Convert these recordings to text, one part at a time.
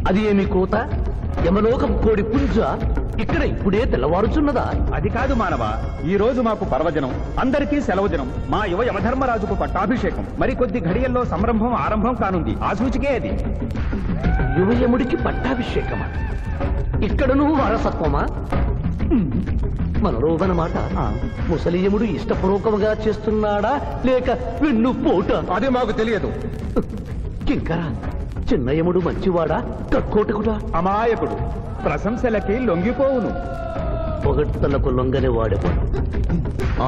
అది ఏమి కోత? యమలోకం కోడి పుంజ ఇక్కడ ఇప్పుడే తెల్లవారుచున్నదా? అది కాదు మానవ, ఈ రోజు మాకు పర్వదినం, అందరికీ సెలవు దినం. మా యువ యమధర్మరాజుకు పట్టాభిషేకం. మరి కొద్ది ఘడియల్లో సంరంభం ఆరంభం కానుంది. ఆ సూచికే అది. యువయముడికి పట్టాభిషేకమా? ఇక్కడను వారసత్వమా? మనరోగనమాట. ముసలియముడు ఇష్టపూర్వకముగా చేస్తున్నాడా లేక వెన్ను పోట? అది మాకు తెలియదు. కింకరా, చిన్నయముడు మంచివాడా కక్కోటకుడా? అమాయకుడు, ప్రశంసలకి లొంగిపోవును. పొగడ్తలకు లొంగని వాడేవాడు.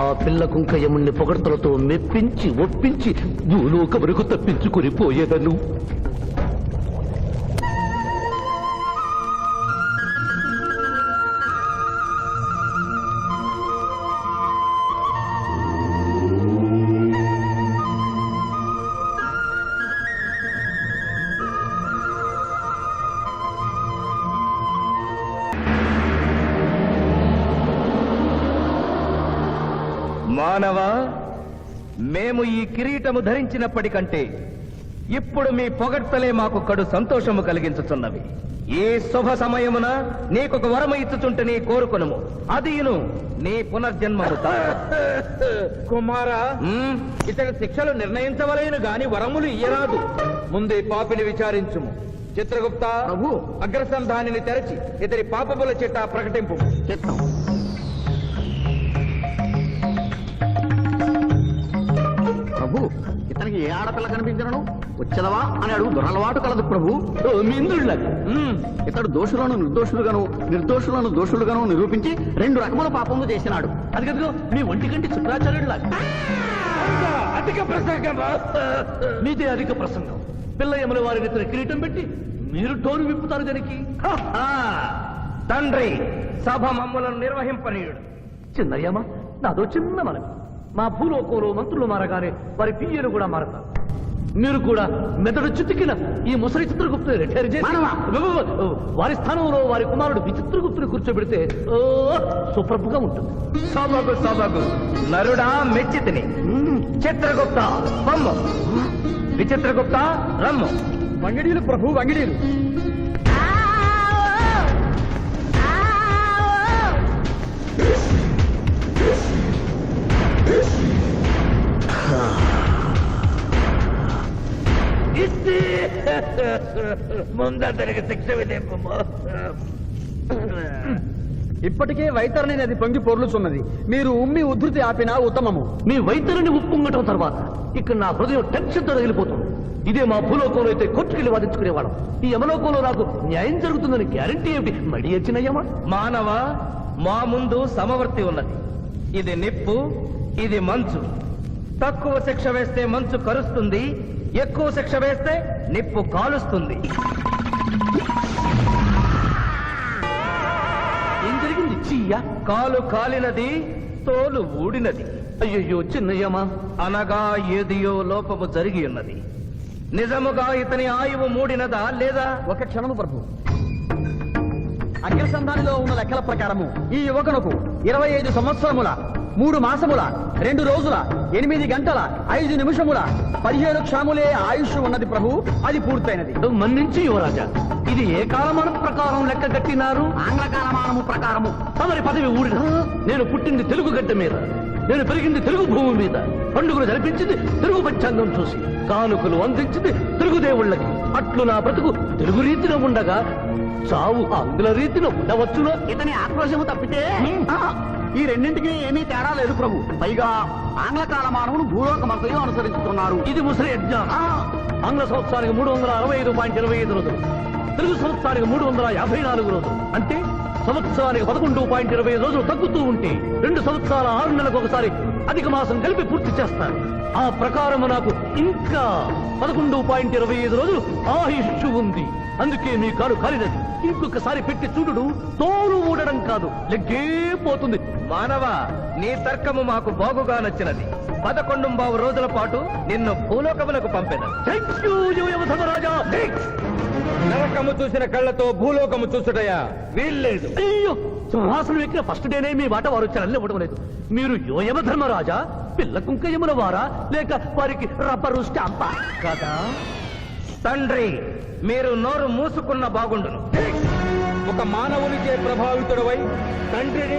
ఆ పిల్ల కుంకయముణ్ణి పొగడ్తలతో మెప్పించి ఒప్పించి భూలోకమునకు తప్పించుకుని పోయేదను. మానవ, మేము ఈ కిరీటము ధరించినప్పటికంటే ఇప్పుడు మీ పొగడ్తలే మాకు కడు సంతోషము కలిగించుచున్నవి. ఈ శుభ సమయమున నీకొక వరము ఇచ్చుచుంటే నీ కోరుకొనుము, అదియును నీ పునర్జన్మము. కుమారా, ఇతడి శిక్షలు నిర్ణయించవలేను గాని వరములు ఇయ్యరాదు. ముందే పాపిని విచారించుము. చిత్రగుప్త ప్రభు, అగ్రసంధానిని తెరచి ఇతడి పాపముల చిట్టా ప్రకటింపు. చిత్తం. ప్రభు, ఇతనికి ఏ ఆడపిల్ల కనిపించను వచ్చదవా అని అడుగు దొరలవాటు కలదు ప్రభు. ఇంద్రుడిలాగా ఇతడు దోషులను నిర్దోషులుగాను నిర్దోషులను దోషులుగాను నిరూపించి 2 రకముల పాపములు చేసినాడు. అది కదుగో మీ ఒంటికంటి శుక్రాచార్యుడిలాగా. అధిక ప్రసంగం. మీదే అధిక ప్రసంగం. పిల్ల యముల వారిని ఇతర కిరీటం పెట్టి మీరు టోను విప్పుతారు దానికి. తండ్రి, సభ మమ్ములను నిర్వహింపనీయుడు. చిన్నయ్యమ్మ, నాదో చిన్న మనవి. మా భూలోకంలో మంత్రులు మారగానే వారి పియ్యలు కూడా మారతారు. మీరు కూడా మెదడు చితికిన ఈ ముసలి చిత్రగుప్తుని రిటైర్ చేసి వారి స్థానంలో వారి కుమారుడు విచిత్రగుప్తుని కూర్చోబెడితే సుప్రభుగా ఉంటుంది. సభకు సభకు నరుడా మెచ్చితిని. చిత్రగుప్త బొమ్మ, విచిత్రగుప్త రమ్ము. వంగిడీలు ప్రభు, వంగిడీలు. ముందరికి శిక్ష విధింపము. ఇప్పటికే వైతరణి నది పొంగి పొర్లుచున్నది. మీరు ఉమ్మి ఉద్ధృతి ఆపినా ఉత్తమము. మీ వైద్యుని ఉప్పొంగటం తర్వాత ఇక్కడ నా హృదయం టెన్షన్తో తగిలిపోతుంది. ఇదే మా భూలోకంలో అయితే కోర్టుకెళ్ళి వాదించుకునేవాళ్ళం. ఈ యమలోకంలో నాకు న్యాయం జరుగుతుందని గ్యారంటీ ఏమిటి? మడి వచ్చినయ్యమా? మానవ, మా ముందు సమవర్తి ఉన్నది. ఇది నిప్పు, ఇది మంచు. తక్కువ శిక్ష వేస్తే మంచు కరుస్తుంది, ఎక్కువ శిక్ష వేస్తే నిప్పు కాలుస్తుంది. ఏం జరిగింది? చీయా కాలు కాలినది, తోలు ఊడినది. అయ్యయ్యో చిన్నయ్యమా, అనగా ఏదియో లోపము జరిగి ఉన్నది. నిజముగా ఇతని ఆయువు మూడినదా లేదా? ఒక క్షణము ప్రభు. అగ్రసంధానిలో ఉన్న లెక్కల ప్రకారము ఈ యువకునకు 25 సంవత్సరముల 3 మాసముల 2 రోజుల 8 గంటల 5 నిమిషముల 17 క్షాములే ఆయుష్ ఉన్నది ప్రభు. అది పూర్తయినది. మన్నించి యువరాజా, ఇది ఏ కాలమానం ప్రకారం లెక్క కట్టినారు? ఆంగ్ల కాలమానము ప్రకారము. తమరి పదవి ఊడిన. నేను పుట్టింది తెలుగు గడ్డ మీద, నేను పెరిగింది తెలుగు భూమి మీద, పండుగలు జరిపించింది తెలుగు పంచాంగం చూసి, కానుకలు అందించింది తెలుగు దేవుళ్ళకి. అట్లు నా బ్రతుకు తెలుగు రీతిలో ఉండగా చావు ఆంగ్ల రీతిలో ఉండవచ్చునో? ఇతని ఆక్రోశము తప్పితే ఈ రెండింటికి ఏమీ తేడా లేదు ప్రభు. పైగా ఆంగ్ల కాలమానమును భూలోకమంతయు అనుసరించుతున్నారు. ఇది ముసలి అజ్ఞానం. ఆంగ్ల సంవత్సరానికి 365.25 రోజులు, తెలుగు సంవత్సరానికి 354 రోజులు. అంటే సంవత్సరానికి 11.25 రోజులు తగ్గుతూ ఉంటే 2 సంవత్సరాల 6 నెలలకు ఒకసారి అధిక మాసం కలిపి పూర్తి చేస్తారు. ఆ ప్రకారం నాకు ఇంకా 11.25 రోజులు ఆయుష్ ఉంది. అందుకే మీ కాలు కాలినది. ఇంకొకసారి పెట్టి చూడు, తోలు ఊడడం కాదు, లెగ్గే పోతుంది. మానవ, నీ తర్కము మాకు బాగుగా నచ్చినది. 11 రోజుల పాటు నిన్ను భూలోకములకు పంపెను. నరకము చూసిన కళ్ళతో భూలోకము చూసుటయా వీల్లేదు. అయ్యో, సింహాసనం ఎక్కిన ఫస్ట్ డేనే మీ మాట వారు చలన్ని ఇవ్వడం లేదు. మీరు యోయమ ధర్మరాజా, పిల్ల కుంకయముల వారా, లేక వారికి రబ్బరు స్టాంపా కదా తండ్రి? మీరు నోరు మూసుకున్న బాగుండును. ఒక మానవునిచే ప్రభావితుడవై తండ్రిని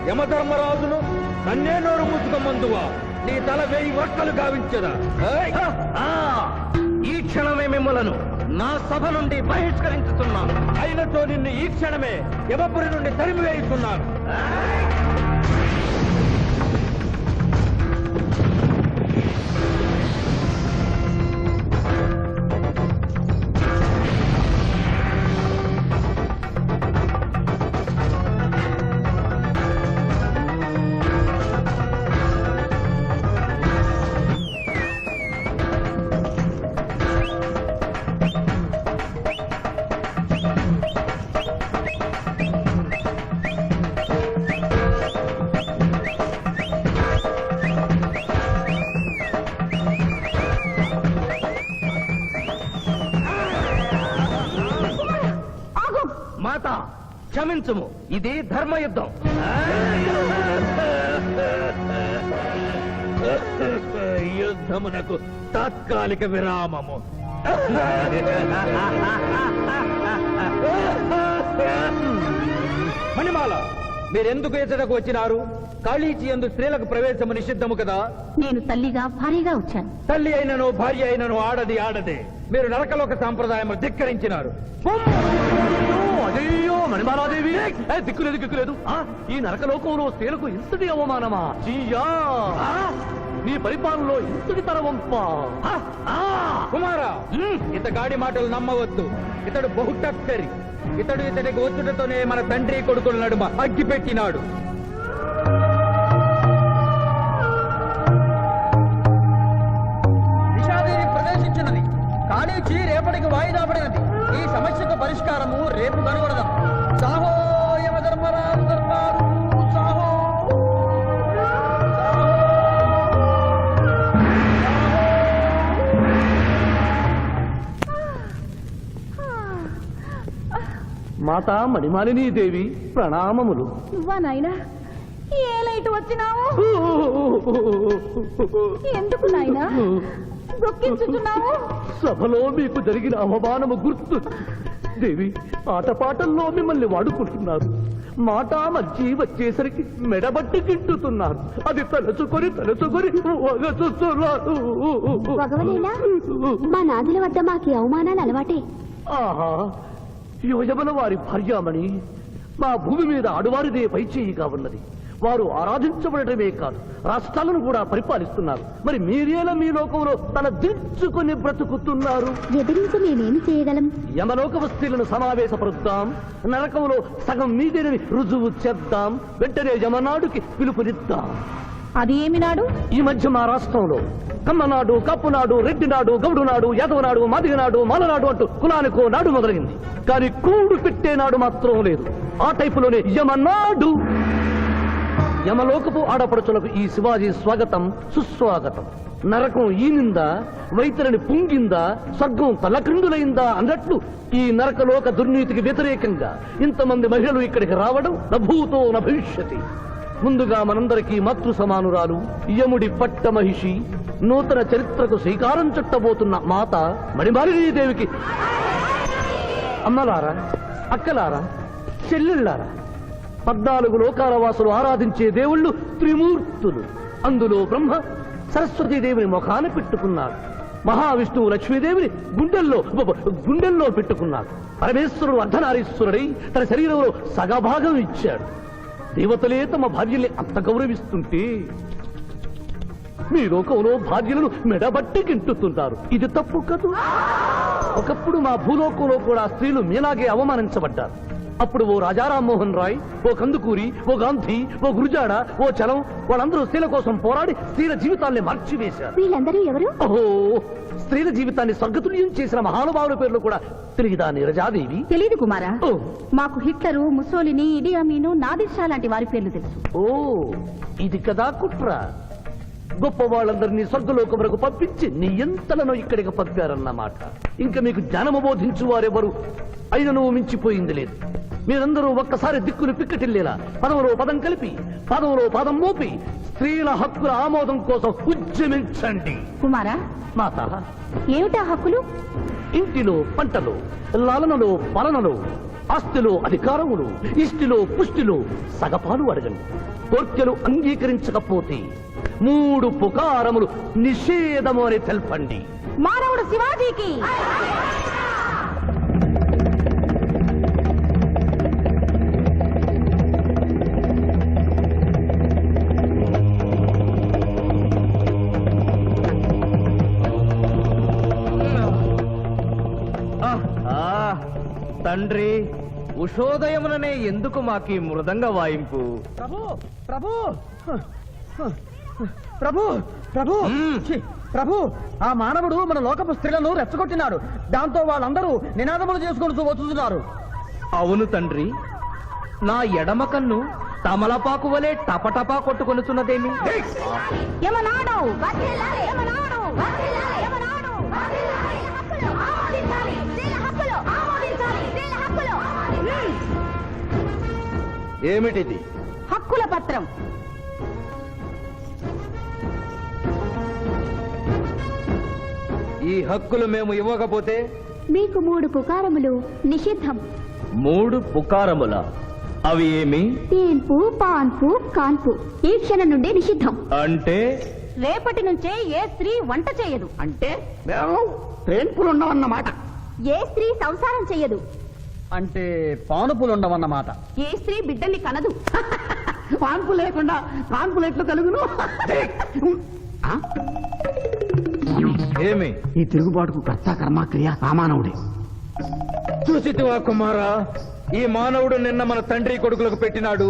యమధర్మరాజును నన్నే నోరు మూసుకోమందువా నీ తల 1000 వక్కలు గావించదా? ఏయ్! ఆ, ఈ క్షణమే మిమ్మలను నా సభ నుండి బహిష్కరించుతున్నాను. అయినతో నిన్ను ఈ క్షణమే యమపురి నుండి తరిమి వేయుతున్నాను. మాత క్షమించుము, ఇది ధర్మయుద్ధం. యుద్ధమునకు తాత్కాలిక విరామము. మణిమాల, మీరెందుకు ఎచ్చటకు వచ్చినారు? కాళీచి యందు స్త్రీలకు ప్రవేశము నిషిద్ధము కదా? నేను తల్లిగా భార్యగా వచ్చాను. తల్లి అయినను భార్య అయినను ఆడది ఆడదే. మీరు నరకలోక సాంప్రదాయము ధిక్కరించినారు. అయ్యో మణిమాలాదేవి, దిక్కులేదు దిక్కులేదు. ఈ నరకలోకంలో స్త్రీలకు ఇంతటి అవమానమా? చీయా! నీ పరిపాలనలో ఇంతటి తరవంప. కుమారా, ఇతగాడి మాటలు నమ్మవద్దు. ఇతడు బహుటక్కరి. ఇతడికి వచ్చుటతోనే మన తండ్రి కొడుకుల నడుమ అగ్గి పెట్టినాడు. నిషాదేవి ప్రవేశించినది. కాళీచి రేపటికి వాయిదా పడినది. ఈ సమస్యకు పరిష్కారము రేపు కనుగొడదాం. సాహో యమధర్మరాజు దర్బారు, సాహో! మాతా మణిమాలినీ దేవి ప్రణామములు. నువ్వా నాయనా? ఏ లైట్ వచ్చినావు? ఎందుకు నాయనా దుఃఖించుతున్నావు? సభలో మీకు జరిగిన అవమానము గుర్తు. దేవి, ఆటపాటల్లో మిమ్మల్ని వాడుకుంటున్నారు. మాట మర్చి వచ్చేసరికి మెడబట్టి తింటున్నారు. అది తలుచుకొని వగచుస్తున్నారు. భగవనేలా మా నాదుల వద్ద మాకి అవమానాలు అలవాటే. ఆహా, యువజముల వారి భార్యామణి మా భూమి మీద ఆడువారిదే పైచేయిగా ఉన్నది. వారు ఆరాధించబడటమే కాదు, రాష్ట్రాలను కూడా పరిపాలిస్తున్నారు. మరి మీరేలా మీ లోకంలో తల దించుకొని బ్రతుకుతున్నారు? ఎదిరించి మేమేమి చేయగలం? యమలోక వస్తీలను సమావేశపరుద్దాం. నరకంలో సగం మీదేనని రుజువు చేద్దాం. వెంటనే యమనాడుకి పిలుపునిద్దాం. అది ఏమి నాడు? ఈ మధ్య మా రాష్ట్రంలో కమ్మనాడు, కప్పునాడు, రెడ్డినాడు, గౌడునాడు, యాదవనాడు, మాదిగనాడు, మాలనాడు అంటూ కులానికో నాడు మొదలైంది. కానీ కూడు పెట్టేనాడు మాత్రం లేదు. ఆ టైపులోనే యమనాడు. యమలోకపు ఆడపడుచులకు ఈ శివాజీ స్వాగతం సుస్వాగతం. నరకం ఈనిందా, వైతరిని పుంగిందా, స్వర్గం తలక్రిందులైందా అన్నట్లు ఈ నరకలోక దుర్నీతికి వ్యతిరేకంగా ఇంతమంది మహిళలు ఇక్కడికి రావడం నభూతో నభవిష్యతి. ముందుగా మనందరికీ మాతృ సమానురాలు, యముడి పట్ట మహిషి, నూతన చరిత్రకు శ్రీకారం చుట్టబోతున్న మాత మణిమాలినీ దేవికి అమ్మలారా, అక్కలారా, చెల్లెళ్ళారా, 14 లోకాల వాసులు ఆరాధించే దేవుళ్ళు త్రిమూర్తులు. అందులో బ్రహ్మ సరస్వతీదేవిని ముఖాన పెట్టుకున్నాడు. మహావిష్ణువు లక్ష్మీదేవిని గుండెల్లో పెట్టుకున్నాడు. పరమేశ్వరుడు అర్ధనారీశ్వరుడై తన శరీరంలో సగభాగం ఇచ్చాడు. దేవతలే తమ భార్యల్ని అంత గౌరవిస్తుంటే మీ లోకంలో భార్యలను మెడబట్టి గింటుతుంటారు. ఇది తప్పు కదూ. ఒకప్పుడు మా భూలోకంలో కూడా స్త్రీలు మీలాగే అవమానించబడ్డారు. అప్పుడు ఓ రాజా రామ్మోహన్ రాయ్, ఓ కందుకూరి, ఓ గాంధీ, ఓ గురుజాడ, ఓ చలం వాళ్ళందరూ స్త్రీల కోసం పోరాడి స్త్రీల జీవితాల్ని మార్చివేశారు. వీళ్ళందరూ ఎవరు? ఓహో, స్త్రీల జీవితాన్ని స్వర్గతుల్యం చేసిన మహానుభావుల పేర్లు కూడా తెలియదా నీరజాదేవి? తెలీదు కుమారా. ఓ, మాకు హిట్లరు, ముసోలిని, ఇడి అమీను, నాదిర్ లాంటి వారి పేర్లు తెలుసు. ఓ, ఇది కదా కుట్ర. గొప్ప వాళ్ళందరినీ స్వర్గలోకం వరకు పంపించి నీ ఎంతలను ఇక్కడికి పంపారన్నమాట. ఇంకా మీకు జ్ఞానము బోధించు వారెవరు అయినను మించిపోయింది లేదు. మీరందరూ ఒక్కసారి దిక్కులు పిక్కటిల్లేలా పదవులో పదం కలిపి పదవులో పదం మోపి స్త్రీల హక్కుల ఆమోదం కోసం ఉద్యమించండి. కుమారా, మాత, ఏమిటా హక్కులు? ఇంటిలో పంటలు, లాలనలో పాలనలో, ఆస్తిలో అధికారములు, ఇష్టిలో పుష్టిలో సగపాలు అడగండి. కోర్కెలు అంగీకరించకపోతే 3 పుకారములు నిషేధము అని తెల్పండి. మానవుడు శివాజీకి! తండ్రి, ఉషోదయముననే ఎందుకు మాకీ మృదంగ వాయింపు? ప్రభు ప్రభు ప్రభు ప్రభు ఛీ, ప్రభు, ఆ మానవుడు మన లోకపు స్త్రీలను రెచ్చగొట్టినాడు. దాంతో వాళ్ళందరూ నినాదములు చేసుకుంటూ వచ్చుతున్నారు. అవును తండ్రి, నా ఎడమ కన్ను తమలపాకు వలె టపటపా కొట్టుకొనుచున్నదేమి? యమనాడు! యమనాడు! యమనాడు! హక్కులు ఆమోదించాలి! స్త్రీల హక్కులు ఆమోదించాలి! స్త్రీల హక్కులు! ఏమిటిది? హక్కుల పత్రం. ఈ హక్కులు మేము ఇవ్వకపోతే? మీకు 3 పుకారములు నిషిద్ధం. 3 పుకారముల? అవి ఏమి? తేన్పు, పాన్పు, కాన్పు ఈ క్షణం నుండి నిషిద్ధం. అంటే రేపటి నుంచే ఏ స్త్రీ వంట చేయదు. అంటే మేము ట్రేన్పులున్నామన్నమాట. ఏ స్త్రీ సంసారం చేయదు. అంటే పానుపులుండవన్నమాట. ఏ స్త్రీ బిడ్డల్ని కనదు. పాన్పు లేకుండా కాన్పులు ఎట్లు కలుగును? ఏమి? ఈ తిరుగుబాటుకు కర్త కర్మక్రియ సామానవుడే. చూసితివా కుమారా, ఈ మానవుడు నిన్న మన తండ్రి కొడుకులకు పెట్టినాడు,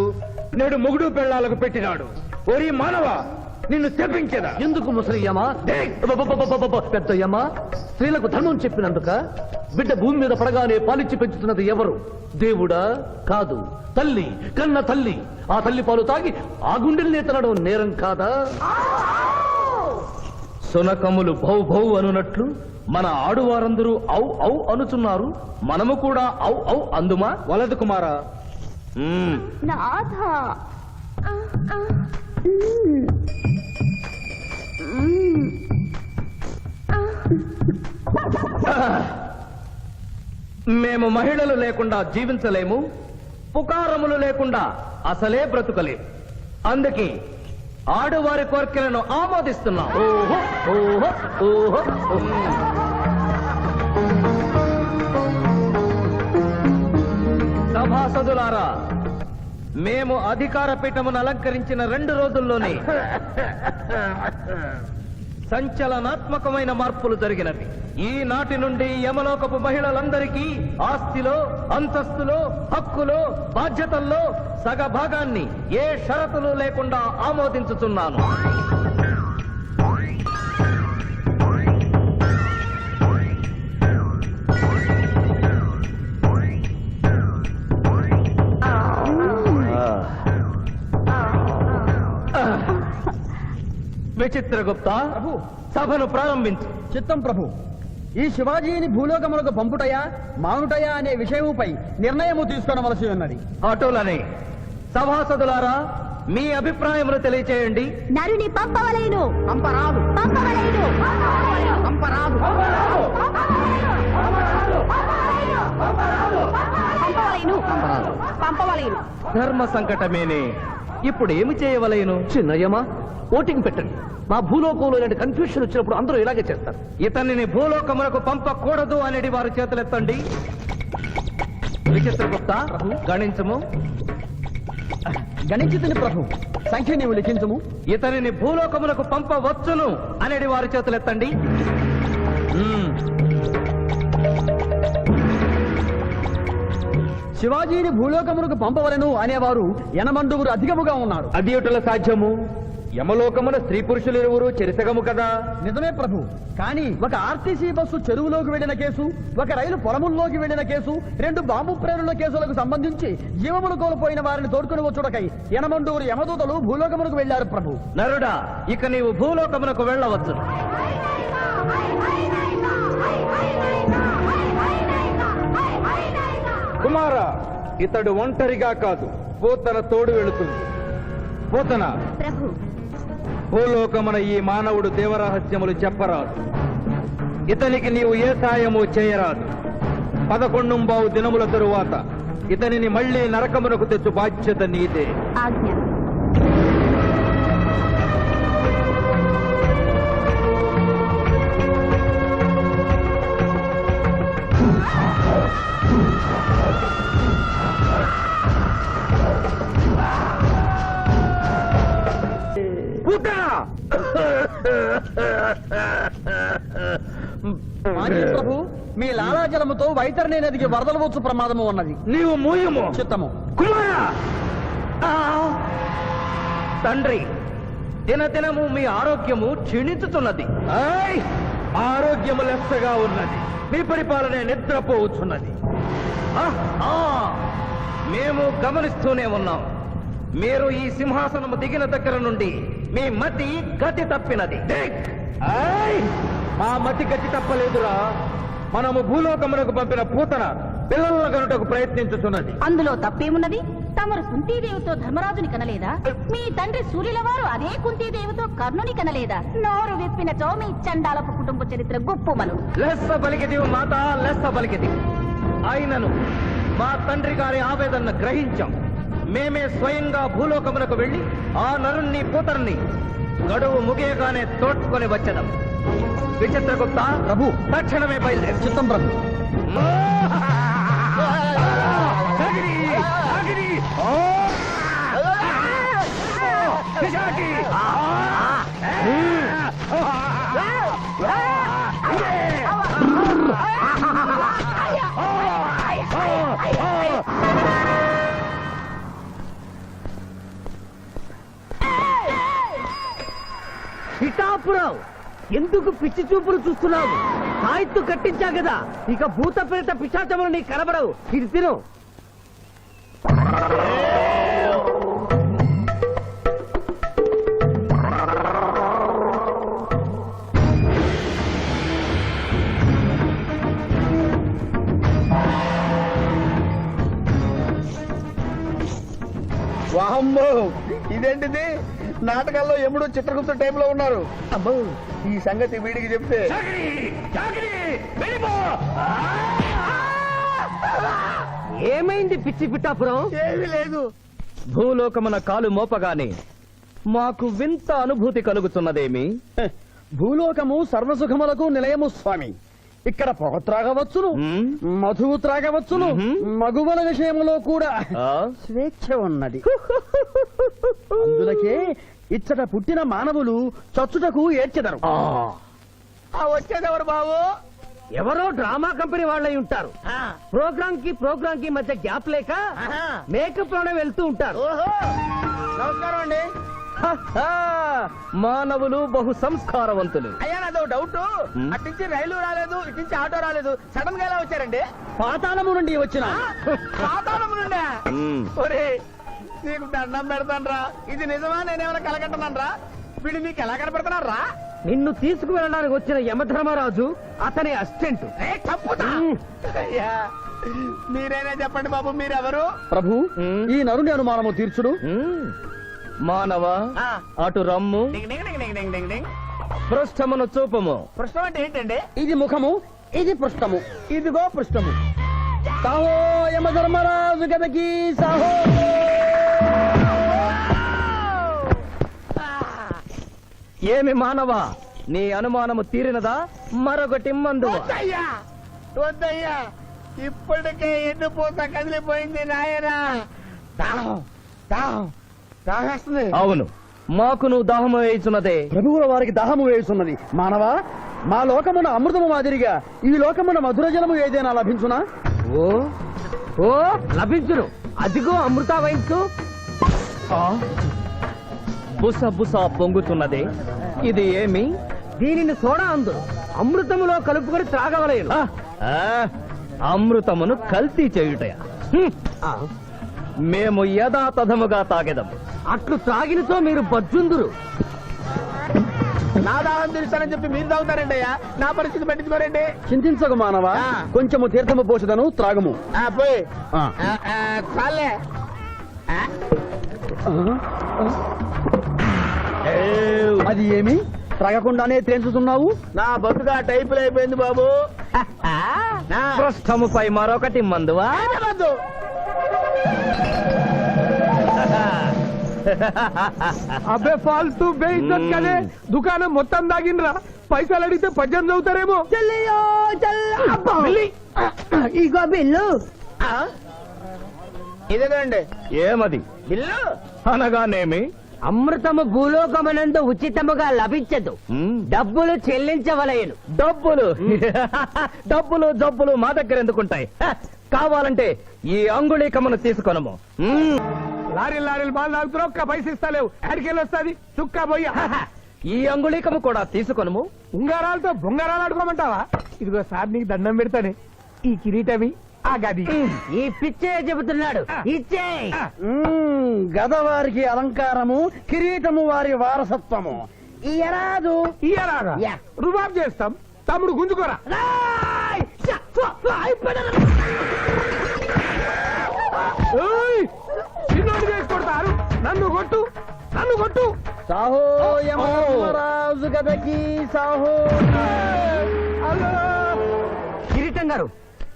నేడు మొగుడు పెళ్ళాలకు పెట్టినాడు. ఓరి మానవ, నిన్ను తెప్పించదా? ఎందుకు ముసలియమా? పెద్దయ్యమా, స్త్రీలకు ధర్మం చెప్పినందుక? బిడ్డ భూమి మీద పడగానే పాలిచ్చి పెంచుతున్నది ఎవరు? దేవుడా? కాదు, తల్లి, కన్న తల్లి. ఆ తల్లి పాలు తాగి ఆ గుండెల్నే తినడం నేరం కాదా? సునకములు భౌ భౌ అనునట్లు మన ఆడువారందరూ ఔ ఔ అనుచున్నారు. మనము కూడా ఔ ఔ అందుమా? వలదు కుమారా. నాథ. మేము మహిళలు లేకుండా జీవించలేము, పుకారములు లేకుండా అసలే బ్రతుకలేము. అందుకే ఆడువారి కోరికలను ఆమోదిస్తున్నాం. ఓహో ఓహో ఓహో. సభాసదులారా, మేము అధికార పీఠమును అలంకరించిన 2 రోజుల్లోనే సంచలనాత్మకమైన మార్పులు జరిగినవి. ఈనాటి నుండి యమలోకపు మహిళలందరికీ ఆస్తిలో, అంతస్తులో, హక్కులో, బాధ్యతల్లో సగభాగాన్ని ఏ షరతులు లేకుండా ఆమోదించుతున్నాను. విచిత్రగుప్త, సభను ప్రారంభించు. చిత్తం ప్రభు. ఈ శివాజీని భూలోకములకు పంపుటయా మానుటయా అనే విషయముపై నిర్ణయము తీసుకొనవలసి ఉన్నది. అటులనే సభాసదులారా, మీ అభిప్రాయములు తెలియచేయండి. నరుని పంపవలేను. పంపరాదు. పంపవలేను. పంపరాదు. పంపవలేను. పంపవలేను. ధర్మ సంకటమేనే. ఇప్పుడు ఏమి చేయవలేను? చిన్నయ్యమా, ఓటింగ్ పెట్టండి. మా భూలోకంలో ఇలాంటి కన్ఫ్యూషన్ వచ్చినప్పుడు అందరూ ఇలాగే చేస్తారు. ఇతనిని భూలోకములకు పంపకూడదు అనేది వారి చేతులెత్తండి. విచిత్రగుప్త, గణించము. గణించుతుని ప్రభు. సంఖ్య నీవు లిఖించము. ఇతనిని భూలోకములకు పంపవచ్చును అనేది వారి చేతులెత్తండి. శివాజీని భూలోకములకు పంపవలను అనేవారు 80 అధికముగా ఉన్నారు. అది ఎటుల సాధ్యము? యమలోకమున స్త్రీ పురుషులు ఇరువురు చెరిసగము కదా. నిజమే ప్రభు. కానీ ఒక ఆర్టీసీ బస్సు చెరువులోకి వెళ్లిన కేసు, ఒక రైలు పొలముల్లోకి వెళ్లిన కేసు, 2 బాంబు ప్రేరుల కేసులకు సంబంధించి జీవములు కోల్పోయిన వారిని తోడుకుని వచ్చుటకై 80 యమదూతలు భూలోకమునకు వెళ్లారు ప్రభు. నరుడా, ఇక నీవు భూలోకమునకు వెళ్ళవచ్చు. కుమారా, ఇతడు ఒంటరిగా కాదు, పూతన తోడు వెళుతుంది. పూతన, ప్రభు. భూలోకమున ఈ మానవుడు దేవరహస్యములు చెప్పరాదు. ఇతనికి నీవు ఏ సాయము చేయరాదు. 11 దినముల తరువాత ఇతనిని మళ్లీ నరకమునకు తెచ్చు బాధ్యత నీదే. ఆజ్ఞ. ఆంజనేయ ప్రభు, మీ లాలాజలముతో వైతరణి నదికి వరదలు వచ్చు ప్రమాదము ఉన్నది. నీవు మూయము. చిత్తము. కుమారా! ఆ! తండ్రి, దినదినము మీ ఆరోగ్యము క్షీణించుతున్నది. ఆయ్! ఆరోగ్యము లెస్సగా ఉన్నది. మీ పరిపాలన నిద్రపోవచ్చున్నది. ఆ! ఆ! మేము గమనిస్తూనే ఉన్నాం. మీరు ఈ సింహాసనము దిగిన దగ్గర నుండి మీ మతి గతి తప్పినది. ఆయ్! మా మతి గతి తప్పలేదురా. మనము భూలోకమునకు పంపిన పూతన పిల్లల గనుటకు ప్రయత్నించుతున్నది. అందులో తప్పేమున్నది? తమరు కుంతీదేవితో ధర్మరాజుని కనలేదా? మీ తండ్రి సూర్యుల వారు అదే కుంతీదేవితో కర్ణుని కనలేదా? నోరు విప్పినచో మీ చండాలపు కుటుంబ చరిత్ర గుప్పుమను. లెస్స పలికిది మాత, లెస్స పలికిది. ఆయనను మా తండ్రి గారి ఆవేదన గ్రహించాం. మేమే స్వయంగా భూలోకమునకు వెళ్లి ఆ నరుణ్ణి పూతరుని గడువు ముగియగానే తోడ్కొని వచ్చేదాం. విచిత్రగుప్త ప్రభు. తక్షణమే బయలుదేరు. చిత్తం ప్రభు. అగ్ని! అగ్ని! పిశాచి! పిఠాపురం, ఎందుకు పిచ్చి చూపులు చూస్తున్నావు? సాయిత్తు కట్టించా కదా, ఇక భూత ప్రేత పిశాచములు నీకు కనబడవు. ఇది తిను. వాహమ్మో, ఇదేంటిది? నాటకాల్లో ఎముడు చిత్రగుప్త టైప్ లో ఉన్నారు. అబ్బో, ఈ సంగతి వీడికి చెప్తే. ఏమైంది పిచ్చి పిఠాపురం? ఏమీ లేదు. భూలోకమున కాలు మోపగానే మాకు వింత అనుభూతి కలుగుతున్నదేమి? భూలోకము సర్వసుఖములకు నిలయము స్వామి. ఇక్కడ పొగ త్రాగవచ్చును, మ్మ్. మధువు త్రాగవచ్చును, మ్మ్. మగువల విషయంలో కూడా ఆ? స్వేచ్ఛ ఉన్నది. అందులకే ఇచ్చట పుట్టిన మానవులు చచ్చుటకు ఏడ్చెదరు. వచ్చేదెవరు బాబు? ఎవరో డ్రామా కంపెనీ వాళ్ళై ఉంటారు. ప్రోగ్రామ్ కి మధ్య గ్యాప్ లేక మేకప్ లోనే వెళ్తూ ఉంటారు. నమస్కారం అండి. మానవులు బహు సంస్కారవంతులు. అయ్యా, నాదో డౌట్. అట్నుంచి రైలు రాలేదు, ఇట్నుంచి ఆటో రాలేదు, సడన్ గా ఎలా వచ్చారండి? పాతాళము నుండి వచ్చిన. పాతాళము నుండి? ఒరే, నీకు దండం పెడతానరా. ఇది నిజమా? నేనేమైనా కలగంటున్నానరా? వీడు నీకు ఎలా కనపడుతున్నారా? నిన్ను తీసుకువెళ్ళడానికి వచ్చిన యమధర్మరాజు అతని అసిస్టెంట్. అయ్యా, మీరైనా చెప్పండి బాబు, మీరెవరు? ప్రభు, ఈ నరుని అనుమానము తీర్చుడు. మానవ, అటు రమ్ము, పృష్ఠమును చూపము. పృష్ఠం అంటే ఏంటండి? ఇది ముఖము, ఇది పృష్ఠము, ఇదిగో పృష్ఠము. సాహో యమధర్మరాజు గదకి సాహో. ఏమి మానవ, నీ అనుమానము తీరినదా? మరొకటి మందు. వద్దయ్యా, ఇప్పటికే ఎన్నుపోత కదిలిపోయింది నాయనా. దాహం దాహం దాహేస్తుంది. అవును, మాకు నువ్వు దాహము వేయుచున్నదే. ప్రభువుల వారికి దాహము వేయుచున్నది. మానవా, మా లోకమున అమృతము మాదిరిగా ఈ లోకమున మధుర జలము ఏదైనా లభించునా? ఓ ఓ లభించును. అదిగో అమృత వయస్సు. బుస బుస పొంగుతున్నదే, ఇది ఏమి? దీనిని సోడా అందు అమృతములో కలుపుకొని త్రాగవలేను. అమృతమును కల్తీ చేయుటయా? మేము యథాతథముగా తాగెదము. అట్లు త్రాగినతో మీరు బజ్జుందురు. నా దాహం తీరుస్తానని చెప్పి మీరు తాగుతారండి అయ్యా, నా పరిస్థితి పట్టించుకోరండి. చింతించకు మానవ, ఆ. కొంచెము తీర్థము పోషదను త్రాగము. పోయి ఆ. చాలే. అది ఏమి త్రాగకుండానే తేల్చుతున్నావు? నా బతుగా టైపులు అయిపోయింది బాబు. నా పృష్ఠముపై మరొకటి మందువా? వద్దు. అబ్బే ఫాల్తూ బేయిజ్జత్ కదే, దుకాణం మొత్తం దాగిండ్రా. పైసలు అడిగితే 18 అవుతారేమో. ఇగో బిల్లు. ఇదేనండి ఏమది బిల్లు. అనగానేమి? అమృతము భూలోకమనందు ఉచితముగా లభించదు, డబ్బులు చెల్లించవలయను. డబ్బులు డబ్బులు జబ్బులు మా దగ్గర ఎందుకుంటాయి? హ, కావాలంటే ఈ అంగుళీకమును తీసుకొనము. లారీలు బాగా తాగుతున్నావు, ఒక్క పైసలు ఇస్తలేవు. ఆడికెళ్ళి వస్తుంది చుక్క పోయి. ఈ అంగుళీకము కూడా తీసుకొనము. ఉంగరాలతో బొంగరాలు ఆడుకోమంటావా? ఇదిగో సార్, నీకు దండం పెడతానే. ఈ కిరీటమి, ఆ గది. ఈ పిచ్చే చెబుతున్నాడు, ఇచ్చే. గద వారికి అలంకారము, కిరీటము వారి వారసత్వము. ఇయరాదు. ఇయ్యరాగా యా. రుబాబ్ చేస్తాం. తమ్ముడు గుంజుకోరా. ఏయ్! చిన్నోడు చేసి కొడతారు. నన్ను కొట్టు, నన్ను కొట్టు. సాహో యమరాజు గదకి సాహో. కిరీటం గారు,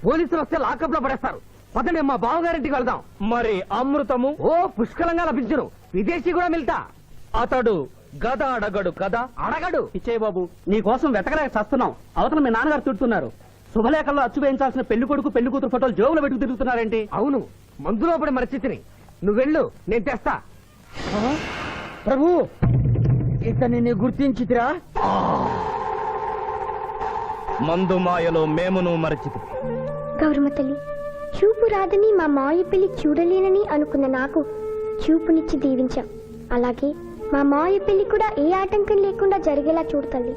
పోలీసులు వస్తే లాకప్ లో పడేస్తారు. పదండి, మా బావగారింటికి వెళ్దాం. మరి అమృతము? ఓ పుష్కలంగా లభించును, విదేశీ కూడా మిల్తా. అతడు గద అడగడు కదా? అడగడు. ఇచ్చేయి బాబు, నీ కోసం వెతకలేక చస్తున్నాం. అవతల మీ నాన్నగారు తిడుతున్నారు. శుభలేఖల్లో అచ్చు వేయించాల్సిన పెళ్లి కొడుకు పెళ్లి కూతురు ఫోటోలు జోబులో పెట్టుకు తిరుగుతున్నారేంటి? అవును, మందులో పడి మరచితిని. నువ్వెళ్ళు, నేను తెస్తా. ప్రభు, ఇతన్ని గుర్తించితిరా? మందు మాయలో మేమును మరచితి. గౌరమ్మ తల్లి, చూపు రాదని మా మాయ పెళ్లి చూడలేనని అనుకున్న నాకు చూపునిచ్చి దీవించాం. అలాగే మా మాయ పెళ్లి కూడా ఏ ఆటంకం లేకుండా జరిగేలా చూడు తల్లి.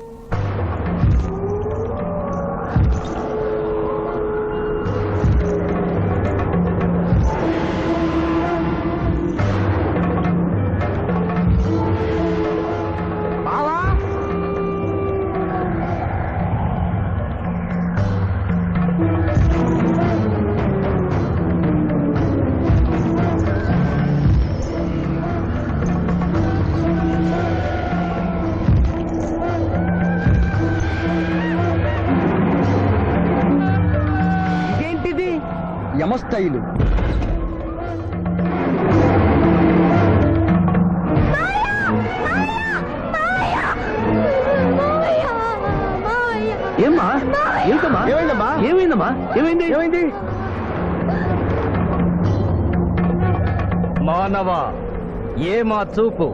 ఇదేంటిది? యమస్థైలు. ఏమ్మా? ఏమిటమ్మా? ఏమైందమ్మా? ఏమైందమ్మా? ఏమైంది? ఏమైంది? మానవ, ఏ మా చూపు?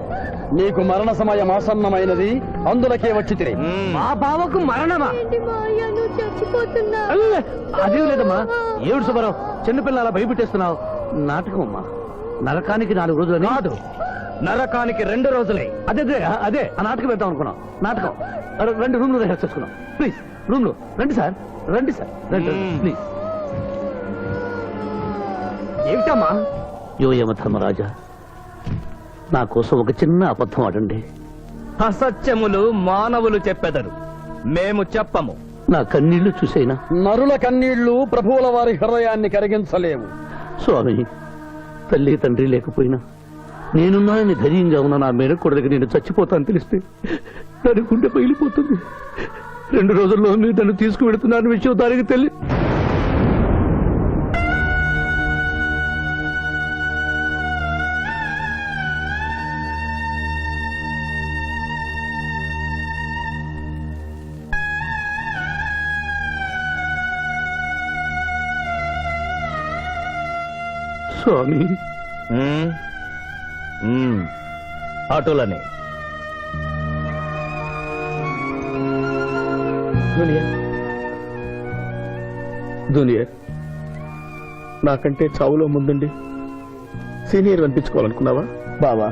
నీకు మరణ సమయం ఆసన్నమైనది, అందులకే వచ్చి తిరి. మా బావకు మరణమా? చచ్చిపోతున్నా. అదే లేదమ్మా. ఏమిటి సుబ్బారావు, చిన్నపిల్లల భయపెట్టేస్తున్నావు? నాటకం అమ్మా. నరకానికి 4 రోజులని. కాదు, నరకానికి 2 రోజులే. అదే అదే అదే ఆ నాటకం వేద్దాం అనుకున్నాం. నాటకం 2 రూమ్లు రిహార్స్ చేసుకున్నాం. ప్లీజ్ రూమ్ లో రండి సార్, రండి సార్, రండి ప్లీజ్. ఏమిటమ్మా? యో యమ ధర్మరాజా, నా కోసం ఒక చిన్న అబద్ధం ఆడండి. అసత్యములు మానవులు చెప్పెదరు, మేము చెప్పము. నా కన్నీళ్లు చూసైనా. నరుల కన్నీళ్లు ప్రభువుల వారి హృదయాన్ని కరిగించలేవు. స్వామి, తల్లి తండ్రి లేకపోయినా నేనున్నానని ధైర్యంగా ఉన్న నా మేనకోడలికి నేను చచ్చిపోతాను తెలిస్తే దాని గుండె పగిలిపోతుంది. 2 రోజుల్లో మీరు నన్ను తీసుకువెడుతున్నాను విషయం దానికి తెలియదు. స్వామి, అటులనే. దునియా నాకంటే చావులో ముందుండి సీనియర్ అనిపించుకోవాలనుకున్నావా? బావా,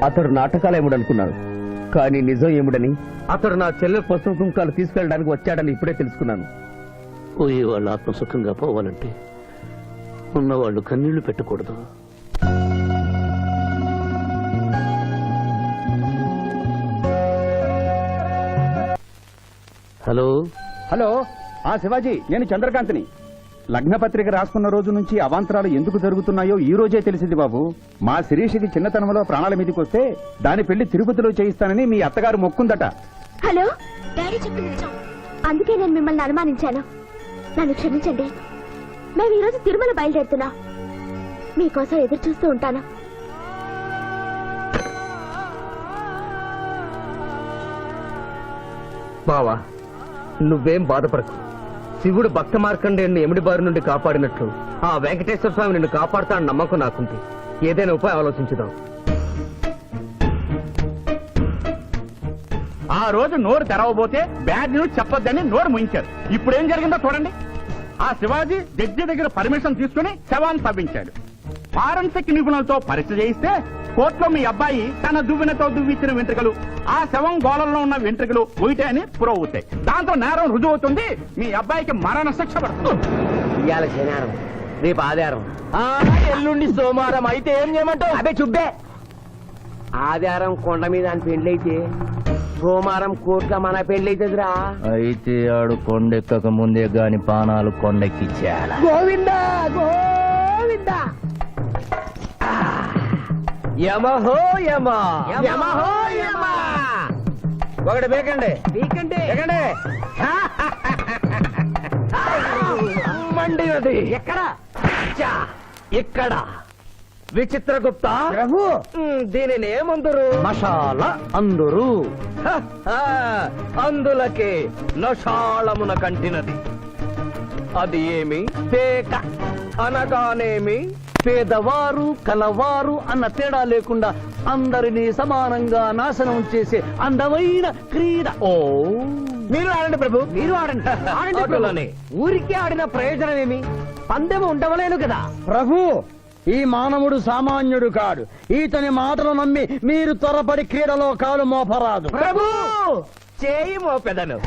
అతడు నాటకాలు ఏముడనుకున్నాడు, కానీ నిజం ఏముడని, అతడు నా చెల్లె పసుపు కుంకాలు తీసుకెళ్ళడానికి వచ్చాడని ఇప్పుడే తెలుసుకున్నాను. పోయే వాళ్ళు ఆత్మసుఖంగా పోవాలంటే ఉన్నవాళ్ళు కన్నీళ్లు పెట్టకూడదు. హలో హలో శివాజీ, నేను చంద్రకాంత్ని. లగ్న పత్రిక రాసుకున్న రోజు నుంచి అవాంతరాలు ఎందుకు జరుగుతున్నాయో ఈ రోజే తెలిసింది బాబు. మా శిరీషకి చిన్నతనంలో ప్రాణాల మీదకి వస్తే దాని పెళ్లి తిరుపతిలో చేయిస్తానని మీ అత్తగారు మొక్కుందట. హలో, డాడీ చెప్పింది నిజం. అందుకే నేను మిమ్మల్ని అనుమానించాను. నన్ను క్షమించండి. మేము ఈరోజు తిరుమల బయలుదేరుతున్నాం. మీకోసం ఎదురు చూస్తూ ఉంటాను. బావా, నువ్వేం బాధపడకు. శివుడు భక్త మార్కండేయుని ఎమిడి బారి నుండి కాపాడినట్లు ఆ వెంకటేశ్వర స్వామి నిన్ను కాపాడుతాడని నమ్మకం నాకుంది. ఏదైనా ఉపాయం ఆలోచించుదాం. ఆ రోజు నోరు తెరవబోతే బ్యాడ్ న్యూస్ చెప్పొద్దని నోరు ముయించారు. ఇప్పుడు ఏం జరిగిందో చూడండి. ఆ శివాజీ జడ్జి దగ్గర పర్మిషన్ తీసుకుని శవాన్ని తవ్వించాడు. ఫారెన్సిక్ నిపుణులతో పరీక్ష చేయిస్తే కోర్టులో మీ అబ్బాయి తన దువ్వెనతో దువ్విచ్చిన వెంట్రుకలు ఆ శవం గోళంలో ఉన్న వెంట్రుకలు ఒకటే అని ప్రూవ్ అవుతాయి. దాంతో నేరం రుజువు అవుతుంది. మీ అబ్బాయికి మరణ శిక్ష పడుతుంది. ఇవాళ శనివారం, రేపు ఆదివారం, ఎల్లుండి సోమవారం అయితే ఏం చేయమంటావు? అదే చుబ్బే. ఆదివారం కొండ మీద అని పెండ్లైతే సోమవారం కోట్ల మన పెండ్లైతుందిరా. అయితే ఆడు కొండెక్కక ముందే గాని పానాలు కొండెక్కిచ్చేయాల. గోవిందా గోవిందా. యమహో యమ, యమహో యమ. ఒకటి బేకండి వీకంటే బేకండి. మండినది ఎక్కడ? ఇక్కడ. విచిత్రగుప్త ప్రభు, దీనిని ఏమందరు? మషాల అందరూ అందులకే నషాళమున కంటినది. అది ఏమి? పేక అనగానేమి? పేదవారు కలవారు అన్న తేడా లేకుండా అందరినీ సమానంగా నాశనం చేసే అందమైన క్రీడ. ఓ, మీరు ఆడండి ప్రభు, మీరు ఆడండి. ఆడండి ప్రభు. అటులనే. ఊరికే ఆడిన ప్రయోజనం ఏమి? పందెము ఉండవలేను కదా. ప్రభు, ఈ మానవుడు సామాన్యుడు కాడు. ఈతని మాటలు నమ్మి మీరు త్వరపడి క్రీడలో కాలు మోపరాదు. ప్రభు చేయి మోపెదను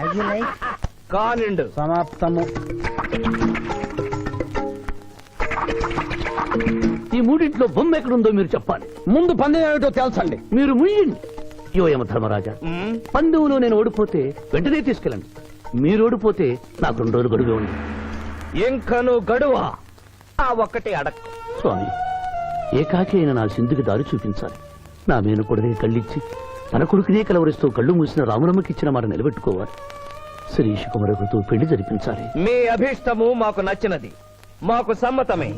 కానిండు. సమాప్తము. ఈ మూడింట్లో బొమ్మ ఎక్కడుందో మీరు చెప్పాలి. ముందు పందెం ఏమిటో తెలుసండి. మీరు ముయ్యండి. యోయమ ధర్మరాజా, పందెంలో నేను ఓడిపోతే వెంటనే తీసుకెళ్ళండి. మీరు ఓడిపోతే నాకు 2 రోజులు గడువే ఉంది. ఇంకను గడువా? ఆ ఒక్కటి అడక్. స్వామి, ఏకాకి అయిన నా సింధుకి దారి చూపించాలి. నా మేనకొడుకే కళ్ళిచ్చి తన కొడుకునే కలవరిస్తూ కళ్ళు మూసిన రాములమ్మకిచ్చిన మాట నిలబెట్టుకోవాలి. శిరీష్ కుమరకుతో పెళ్లి జరిపించాలి. మీ అభీష్టము మాకు నచ్చినది, మాకు సమ్మతమే.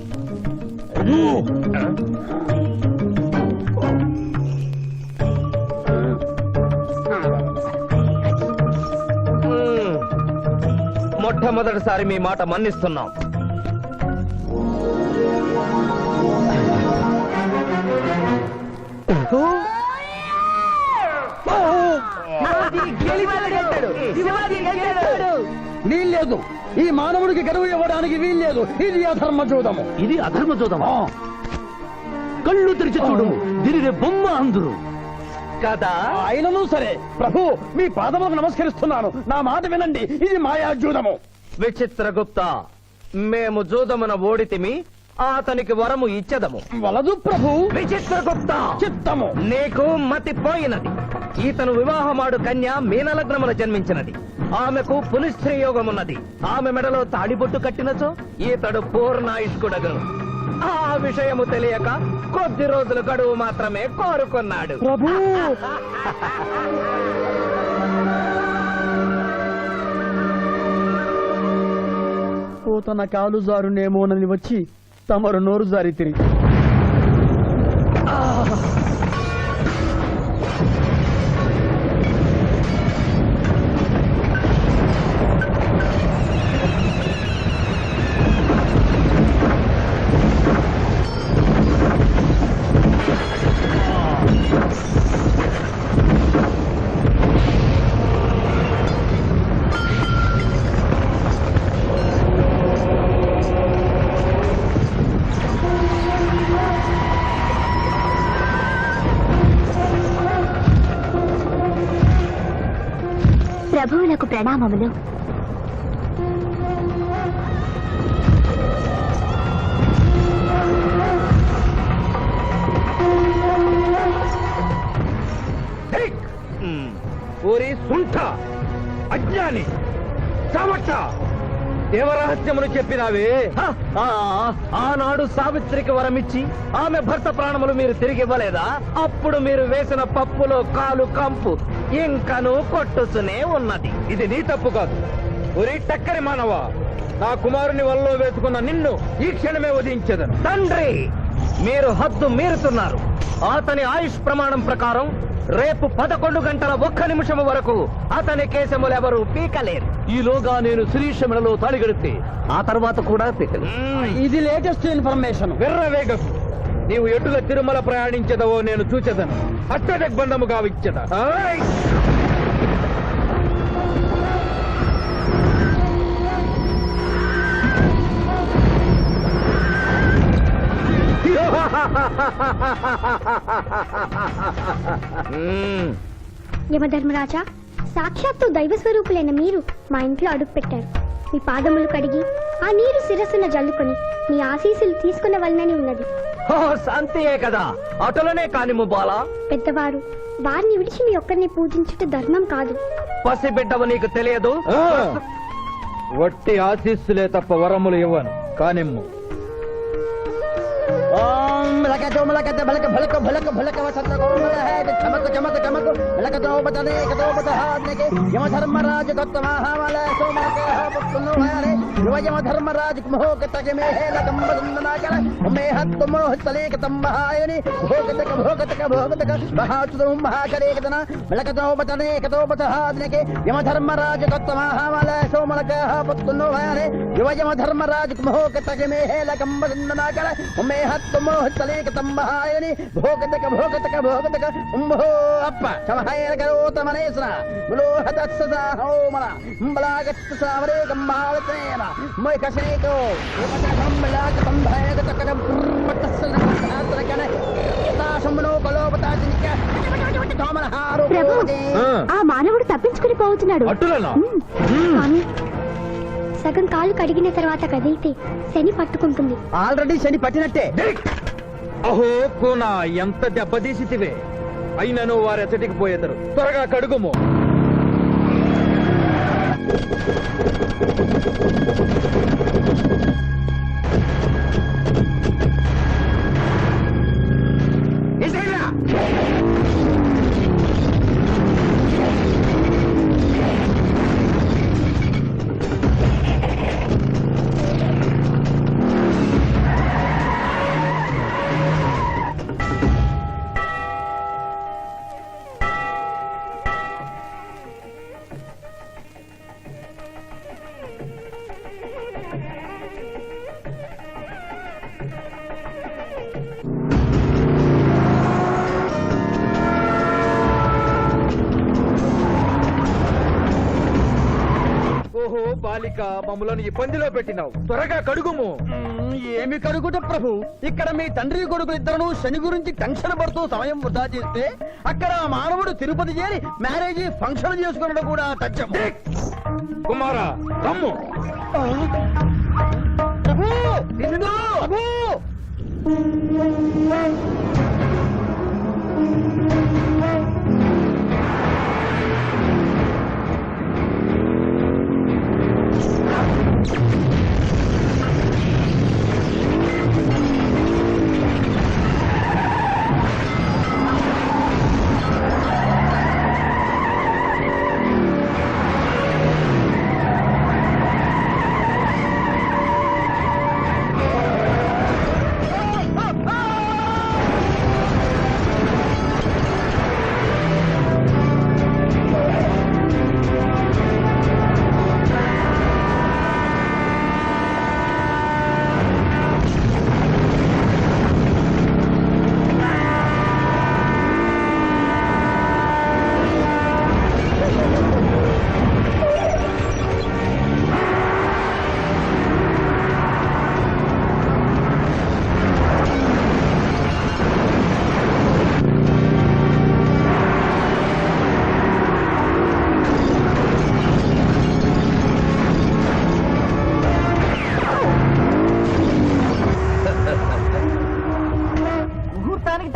మొట్టమొదటిసారి మీ మాట మన్నిస్తున్నాం. వీల్లేదు. ఈ మానవుడికి గడువు ఇవ్వడానికి వీల్లేదు. ఇది అధర్మ జూదము. ఇది అధర్మ జోదమా? కళ్ళు తెరిచి చూడము, దీనిని బొమ్మ అందురు కదా. అయినను సరే ప్రభు, మీ పాదములకు నమస్కరిస్తున్నాను. నా మాట వినండి. ఇది మాయా జూదము. విచిత్రగుప్త, మేము జూదమున ఓడితిమి, అతనికి వరము ఇచ్చదము. వలదు ప్రభు. విచిత్రగుప్త, చిత్తము. నీకు మతి పోయినది. ఈతను వివాహమాడు కన్య మీనలగ్నమున జన్మించినది. ఆమెకు పునిస్త్రీ యోగమున్నది. ఆమె మెడలో తాడిబొట్టు కట్టినచో ఈతడు పూర్ణాయుష్కుడగను. ఆ విషయము తెలియక కొద్ది రోజుల గడువు మాత్రమే కోరుకున్నాడు. ప్రభు, తన కాలు జారునేమోనని వచ్చి తమరు నోరు జారి తిరిగి ప్రభువులకు ప్రణామములు. ఓరి సుంఠ, అజ్ఞాని, చావచ్చ దేవరహస్యమును చెప్పినావే ఆనాడు సావిత్రికి వరమిచ్చి ఆమె భర్త ప్రాణములు మీరు తిరిగి ఇవ్వలేదా? అప్పుడు మీరు వేసిన పప్పులో కాలు కంపు ఇంకను కొట్టుతూనే ఉన్నది. ఇది నీ తప్పు కాదు. ఒరి టక్కరి మానవా, నా కుమారుని వల్ల వేసుకున్న నిన్ను ఈ క్షణమే వధించదను. తండ్రి, మీరు హద్దు మీరుతున్నారు. అతని ఆయుష్ ప్రమాణం ప్రకారం రేపు 11 గంటల 1 నిమిషం వరకు అతని కేశములెవరూ పీకలేరు. ఈలోగా నేను శిరీషములలో తాళిగడితే ఆ తర్వాత కూడా పీకలే. ఇది లేటెస్ట్ ఇన్ఫర్మేషన్. వెర్రవేగకు. నీవు ఎటుగా తిరుమల ప్రయాణించదవో నేను చూచెదను. అష్టదిగ్బంధము గావిచ్చద. యమధర్మరాజా, సాక్షాత్తు దైవ స్వరూపులైన మీరు మా ఇంట్లో అడుగు పెట్టారు. మీ పాదములు కడిగి ఆ నీరు శిరస్సున జల్లుకొని మీ ఆశీస్సులు తీసుకునవలనని ఉన్నది. శాంతియే కదా, అటులనే కానిము బాలా. పెద్దవారు, వారిని విడిచి మీ ఒక్కరిని పూజించుట ధర్మం కాదు. పసిబిడ్డవు నీకు తెలియదు. వట్టి ఆశీస్సులే తప్ప వరములు ఇవ్వను. కానిమ్ము. ఓం లకతో మలకత బలక భలక భలక భలక వసంత గోమల హే చమక చమక చమక లకతో బతనే కతో బతహాద్నకే యమధర్మరాజ దత్తమహావల సోమలక పక్కును హరే యమధర్మరాజ మోహకతక మే హే లకం బదందనాకల మే హత్తు మోహతలేక తమ్మహాయని భోగతక మహాచుదం మహాకరేకతన లకతో బతనే కతో బతహాద్నకే యమధర్మరాజ దత్తమహావల సోమలక పక్కును హరే యమధర్మరాజ మోహకతక మే హే లకం బదందనాకల మే మోహతలేక తమ్మహాయని భోగతక ఉంభో అప్ప సమహాయన కరోతమనేశ్వర ములోహత సదా హోమల బలాగత్త సావరే గంబావతేన మై కసేతో ఉపతకంబలాక సంభయగతక పట్టసలకన తాశమనో కలోపతాజినిక తోమలహారు. ఆ మానవుడు తప్పించుకుని పోతున్నాడు. అటులనా? కానీ సగం కాలు కడిగిన తర్వాత కదిలితే శని పట్టుకుంటుంది. ఆల్రెడీ శని పట్టినట్టే. అహో కూనా, ఎంత దెబ్బతీసితివే. అయినను వారెచ్చటికి పోయేదరు. త్వరగా కడుగుము. ఓహో బాలిక, మమ్మలను ఇబ్బందిలో పెట్టినావు. త్వరగా కడుగుము. ఏమి కడుగుట ప్రభు, ఇక్కడ మీ తండ్రి కొడుకులు ఇద్దరు శని గురించి టెన్షన్ పడుతూ సమయం వృధా చేస్తే అక్కడ మానవుడు తిరుపతి చేరి మ్యారేజ్ ఫంక్షన్ చేసుకున్నాడు కూడా తథ్యం. కుమారా, రమ్ము. ప్రభు, ఇందు, ప్రభు.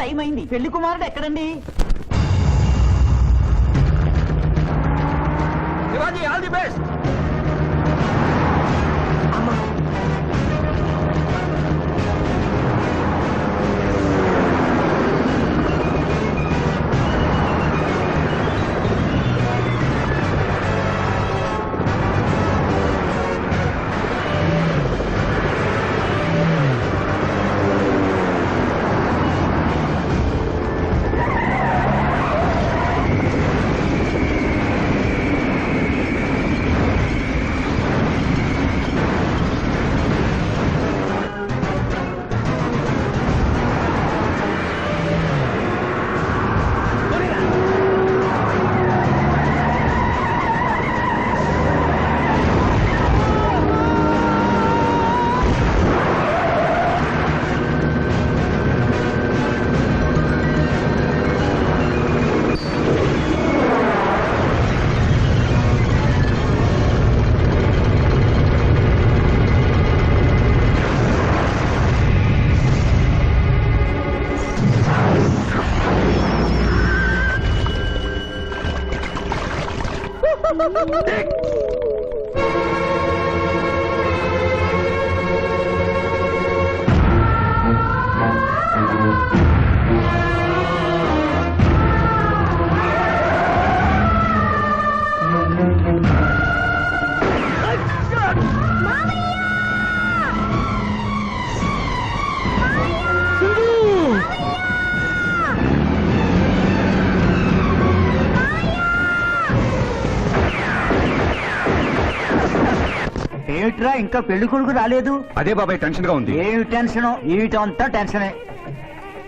టైం అయింది. పెళ్లి కుమారుడు ఎక్కడండి? Shivaji, all the best. ఏమిట్రా ఇంకా పెళ్లి కొడుకు రాలేదు? అదే బాబాయ్ టెన్షన్ గా ఉంది. ఏమి టెన్షన్? ఏమిటంతా టెన్షనే.